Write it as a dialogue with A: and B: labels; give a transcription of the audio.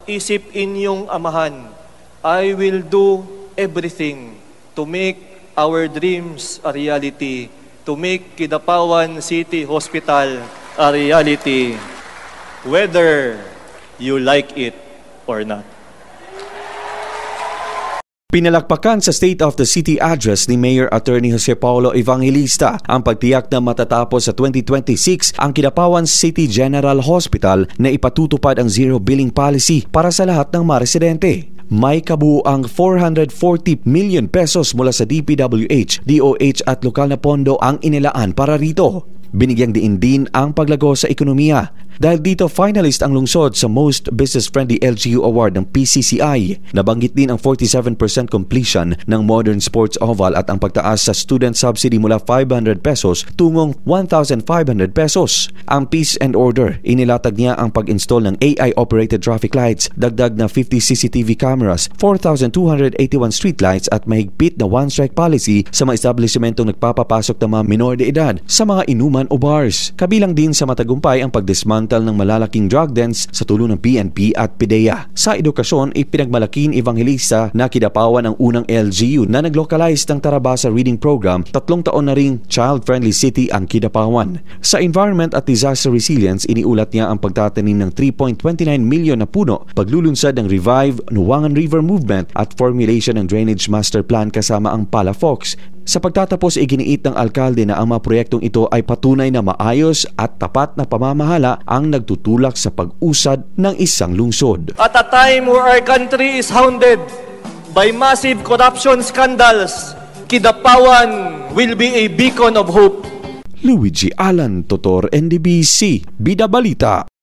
A: Isip inyong amahan, I will do everything to make our dreams a reality, to make Kidapawan City Hospital a reality, whether you like it or not.
B: Pinalakpakan sa State of the City address ni Mayor Attorney Jose Paulo Evangelista ang pagtiyak na matatapos sa 2026 ang Kidapawan City General Hospital na ipatutupad ang zero billing policy para sa lahat ng mga residente. May kabuuang 440 million pesos mula sa DPWH, DOH at lokal na pondo ang inilaan para rito. Binigyang diin din ang paglago sa ekonomiya. Dahil dito finalist ang lungsod sa Most Business-Friendly LGU Award ng PCCI. Nabanggit din ang 47% completion ng Modern Sports Oval at ang pagtaas sa student subsidy mula 500 pesos tungong 1,500 pesos. Ang Peace and Order, inilatag niya ang pag-install ng AI-operated traffic lights, dagdag na 50 CCTV cameras, 4,281 streetlights at mahigpit na one-strike policy sa mga establishmentong nagpapapasok ng mga minor de edad sa mga inuman o bars. Kabilang din sa matagumpay ang pagdismantle ng malalaking drug dens sa tulong ng PNP at PDEA. Sa edukasyon, ipinagmalaki ni Evangelista na Kidapawan ang unang LGU na nag-localize ng Tarabasa Reading Program. 3 taon na ring child-friendly city ang Kidapawan. Sa environment at disaster resilience, iniulat niya ang pagtatanim ng 3.29 milyon na puno, paglulunsad ng Revive Nuwangan River Movement at formulation ng Drainage Master Plan kasama ang Palafox. Sa pagtatapos, iginiit ng alkalde na ang mga proyektong ito ay patunay na maayos at tapat na pamamahala ang nagtutulak sa pag-usad ng isang lungsod.
A: At a time where our country is hounded by massive corruption scandals, Kidapawan will be a beacon of hope.
B: Luigi Alan, Totor, NDBC, Bida Balita.